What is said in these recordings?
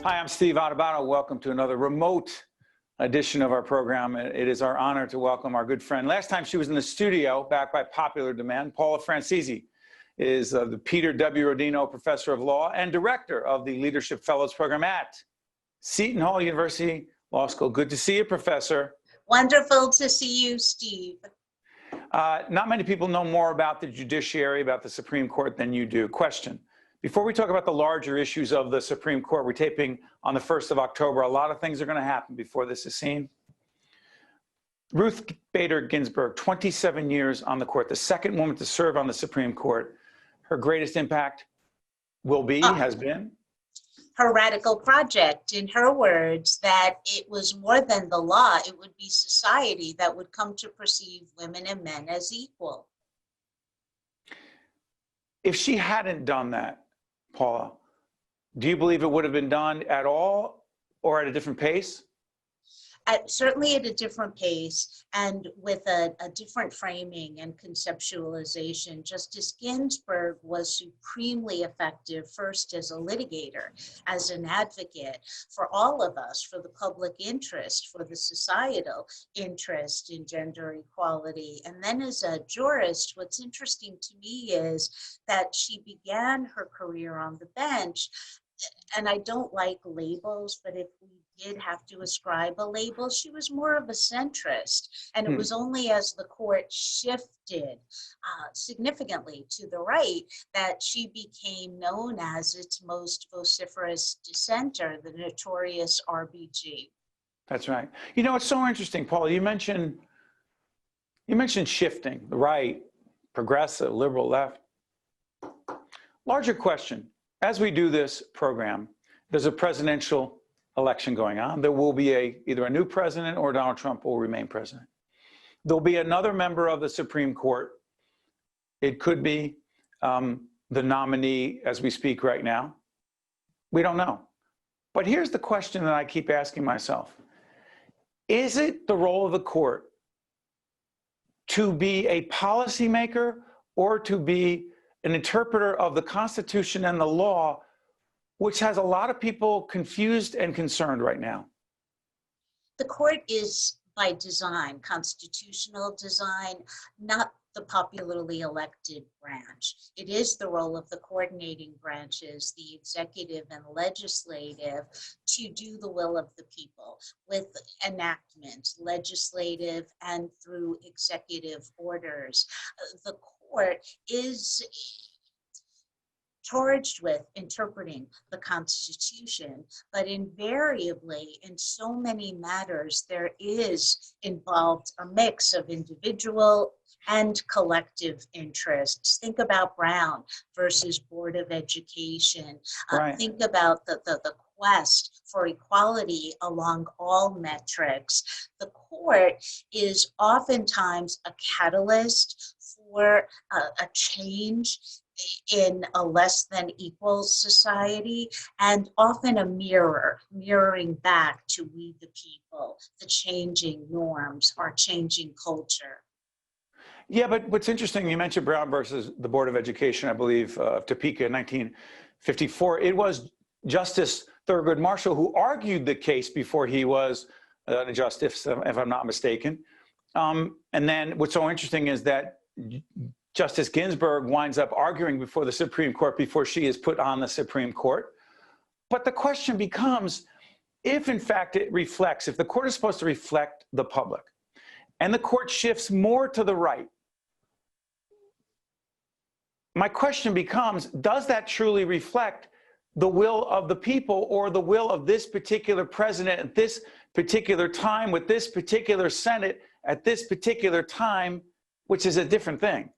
Hi, I'm Steve Adubato. Welcome to another remote edition of our program. It is our honor to welcome our good friend. Last time she was in the studio, back by popular demand, Paula Franzese is the Peter W. Rodino Professor of Law and Director of the Leadership Fellows Program at Seton Hall University Law School. Good to see you, Professor. Wonderful to see you, Steve. Not many people know more about the judiciary, about the Supreme Court than you do. Question. Before we talk about the larger issues of the Supreme Court, we're taping on the 1st of October. A lot of things are going to happen before this is seen. Ruth Bader Ginsburg, 27 years on the court, the second woman to serve on the Supreme Court. Her greatest impact will be, has been? Her radical project, in her words, that it was more than the law, it would be society that would come to perceive women and men as equal. If she hadn't done that, Paula, do you believe it would have been done at all or at a different pace? Certainly at a different pace and with a different framing and conceptualization. Justice Ginsburg was supremely effective, first as a litigator, as an advocate for all of us, for the public interest, for the societal interest in gender equality. And then as a jurist, what's interesting to me is that she began her career on the bench. And I don't like labels, but if we did have to ascribe a label, she was more of a centrist. And it was only as the court shifted significantly to the right that she became known as its most vociferous dissenter, the notorious RBG. That's right. You know, it's so interesting, Paula. You mentioned shifting, the right, progressive, liberal, left. Larger question. As we do this program, there's a presidential election going on. There will be either a new president or Donald Trump will remain president. There'll be another member of the Supreme Court. It could be the nominee as we speak right now. We don't know. But here's the question that I keep asking myself. Is it the role of the court to be a policymaker or to be an interpreter of the Constitution and the law, which has a lot of people confused and concerned right now? The court is by design, constitutional design, not the popularly elected branch. It is the role of the coordinating branches, the executive and legislative, to do the will of the people with enactment, legislative and through executive orders. The court is charged with interpreting the Constitution, but invariably in so many matters, there is involved a mix of individual and collective interests. Think about Brown versus Board of Education. Right. Think about the quest for equality along all metrics. The court is oftentimes a catalyst for a change in a less than equal society, and often a mirroring back to we the people, the changing norms, our changing culture. Yeah, but what's interesting, you mentioned Brown versus the Board of Education, I believe, of Topeka in 1954. It was Justice Thurgood Marshall who argued the case before he was a justice, if I'm not mistaken. And then what's so interesting is that Justice Ginsburg winds up arguing before the Supreme Court before she is put on the Supreme Court. But the question becomes, if in fact it reflects, if the court is supposed to reflect the public, and the court shifts more to the right, my question becomes, does that truly reflect the will of the people or the will of this particular president at this particular time with this particular Senate at this particular time, which is a different thing?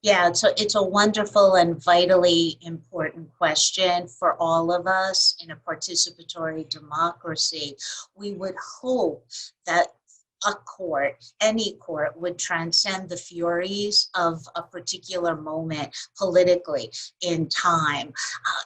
Yeah, it's a wonderful and vitally important question for all of us in a participatory democracy. We would hope that a court, any court, would transcend the furies of a particular moment politically in time.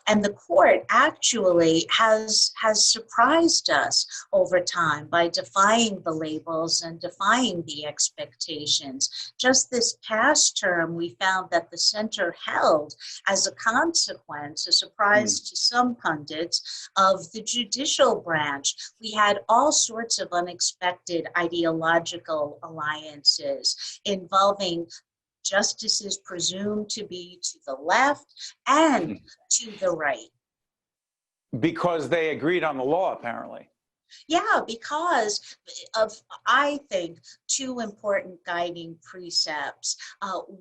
And the court actually has surprised us over time by defying the labels and defying the expectations. Just this past term, we found that the center held, as a consequence, a surprise to some pundits, of the judicial branch. We had all sorts of unexpected ideological alliances involving justices presumed to be to the left and to the right. Because they agreed on the law, apparently. Yeah, because of, I think, two important guiding precepts.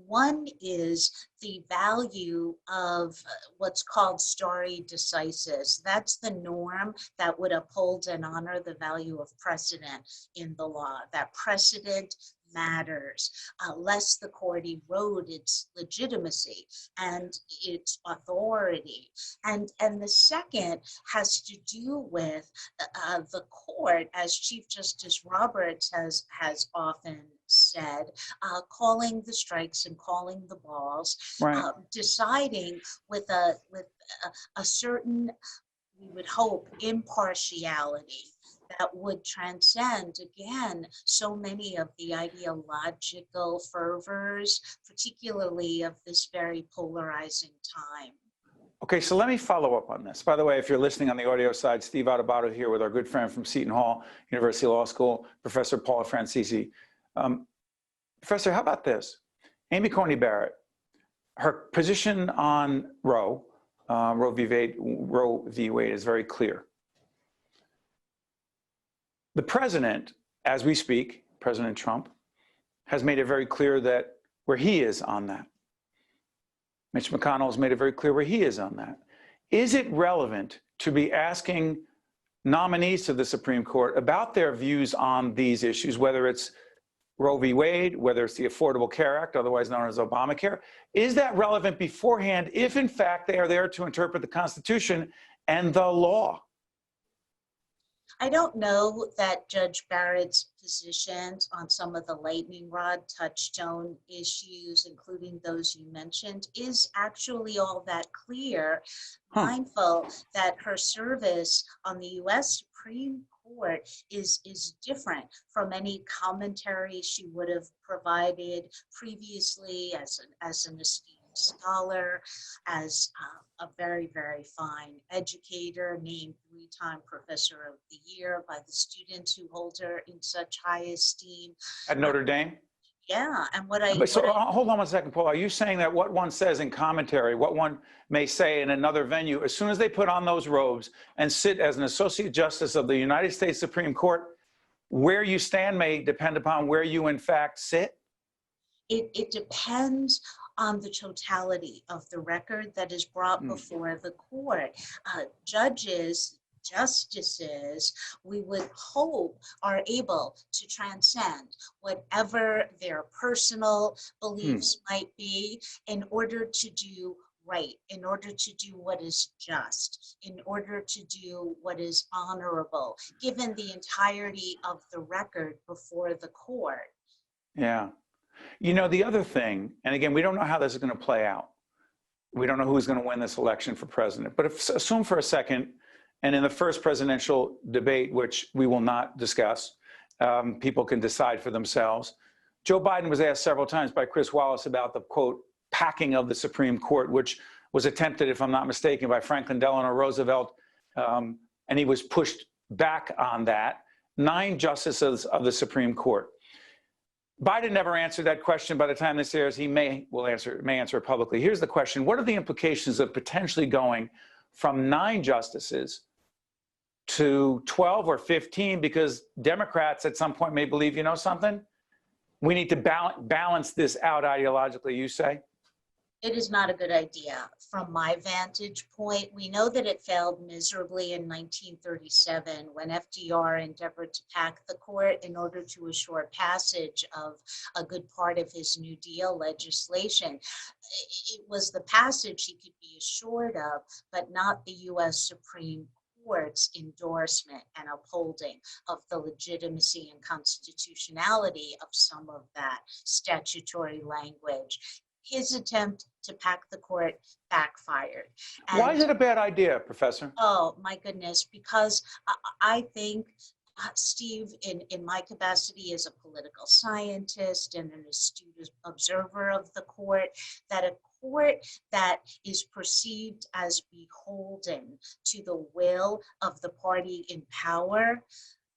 One is the value of what's called stare decisis. That's the norm that would uphold and honor the value of precedent in the law, that precedent matters, lest the court erode its legitimacy and its authority. And the second has to do with the court, as Chief Justice Roberts has often said, calling the strikes and calling the balls, Right. deciding with a certain, we would hope, impartiality that would transcend, again, so many of the ideological fervors, particularly of this very polarizing time. Okay, so let me follow up on this. By the way, if you're listening on the audio side, Steve Adubato here with our good friend from Seton Hall, University Law School, Professor Paula Franzese. Professor, how about this? Amy Coney Barrett, her position on Roe v. Wade is very clear. The president, as we speak, President Trump, has made it very clear that where he is on that. Mitch McConnell has made it very clear where he is on that. Is it relevant to be asking nominees to the Supreme Court about their views on these issues, whether it's Roe v. Wade, whether it's the Affordable Care Act, otherwise known as Obamacare? Is that relevant beforehand if, in fact, they are there to interpret the Constitution and the law? I don't know that Judge Barrett's positions on some of the lightning rod touchstone issues, including those you mentioned, is actually all that clear, mindful that her service on the U.S. Supreme Court is different from any commentary she would have provided previously as an esteemed scholar, as a very, very fine educator, named 3-time Professor of the Year by the students who hold her in such high esteem. At Notre Dame? Yeah, and hold on one second, Paul. Are you saying that what one says in commentary, what one may say in another venue, as soon as they put on those robes and sit as an Associate Justice of the United States Supreme Court, where you stand may depend upon where you in fact sit? It depends on the totality of the record that is brought before the court. Judges, justices, we would hope, are able to transcend whatever their personal beliefs might be in order to do right, in order to do what is just, in order to do what is honorable, given the entirety of the record before the court. Yeah. You know, the other thing, and again, we don't know how this is going to play out. We don't know who's going to win this election for president. But assume for a second, and in the first presidential debate, which we will not discuss, people can decide for themselves. Joe Biden was asked several times by Chris Wallace about the, quote, packing of the Supreme Court, which was attempted, if I'm not mistaken, by Franklin Delano Roosevelt, and he was pushed back on that. 9 justices of the Supreme Court. Biden never answered that question. By the time this airs, he may answer it publicly. Here's the question. What are the implications of potentially going from 9 justices to 12 or 15? Because Democrats at some point may believe, you know something? We need to balance this out ideologically, you say? It is not a good idea from my vantage point. We know that it failed miserably in 1937 when FDR endeavored to pack the court in order to assure passage of a good part of his New Deal legislation. It was the passage he could be assured of, but not the U.S. Supreme court's endorsement and upholding of the legitimacy and constitutionality of some of that statutory language. His attempt to pack the court backfired. Why is it a bad idea, Professor? Oh, my goodness, because I think, Steve, in my capacity as a political scientist and an astute observer of the court, that a court that is perceived as beholden to the will of the party in power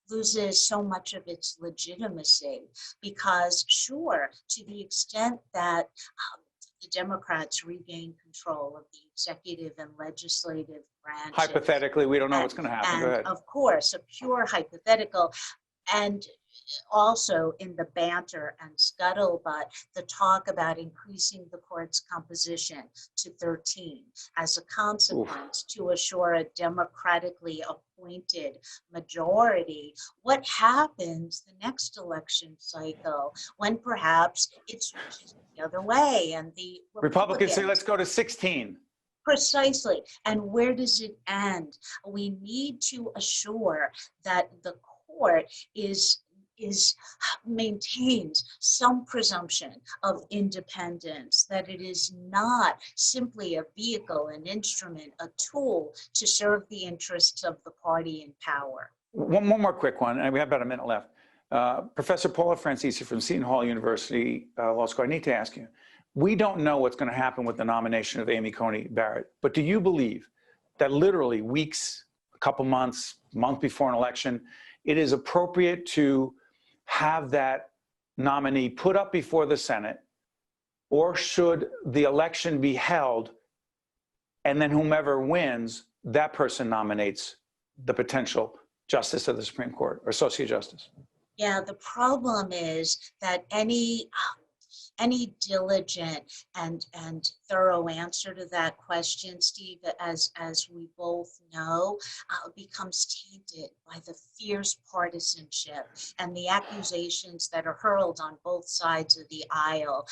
loses so much of its legitimacy. Because sure, to the extent that the Democrats regain control of the executive and legislative branches. Hypothetically, we don't know what's going to happen. Go ahead. Of course, a pure hypothetical. And also in the banter and scuttlebutt, the talk about increasing the court's composition to 13 as a consequence to assure a democratically appointed majority. What happens the next election cycle when perhaps it's the other way and the Republicans say, let's go to 16. Precisely. And where does it end? We need to assure that the court maintains some presumption of independence, that it is not simply a vehicle, an instrument, a tool to serve the interests of the party in power. One more quick one, and we have about a minute left. Professor Paula Franzese from Seton Hall University Law School, I need to ask you, we don't know what's going to happen with the nomination of Amy Coney Barrett, but do you believe that literally weeks, a couple months, month before an election, it is appropriate to have that nominee put up before the Senate, or should the election be held and then whomever wins, that person nominates the potential justice of the Supreme Court or Associate Justice? Yeah, the problem is that any diligent and thorough answer to that question, Steve, as we both know, becomes tainted by the fierce partisanship and the accusations that are hurled on both sides of the aisle.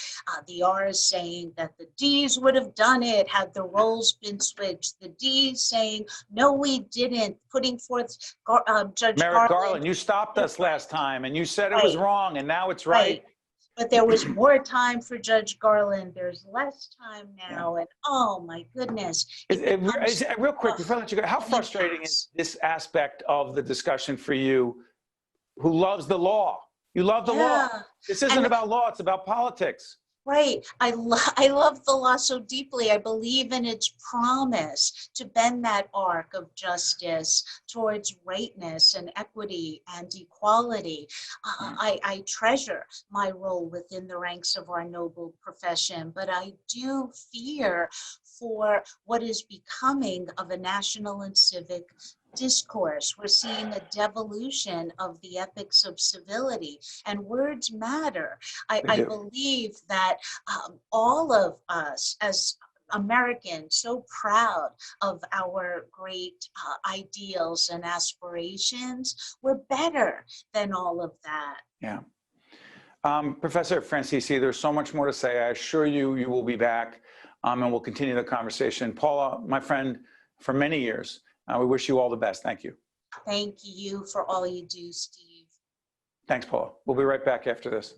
The R's saying that the D's would have done it had the roles been switched. The D's saying, no, we didn't, putting forth Judge Merrick Garland, you stopped us last time and you said it was wrong and now it's right. But there was more time for Judge Garland. There's less time now. And oh my goodness. Real quick, before I let you go, how frustrating is this aspect of the discussion for you who loves the law? You love the law. This isn't about law, it's about politics. Right. I love the law so deeply. I believe in its promise to bend that arc of justice towards rightness and equity and equality. I treasure my role within the ranks of our noble profession, but I do fear for what is becoming of a national and civic discourse. We're seeing a devolution of the ethics of civility, and words matter. I believe that all of us as Americans, so proud of our great ideals and aspirations, we're better than all of that. Yeah. Professor Franzese, there's so much more to say. I assure you, you will be back and we'll continue the conversation. Paula, my friend for many years, we wish you all the best. Thank you. Thank you for all you do, Steve. Thanks, Paula. We'll be right back after this.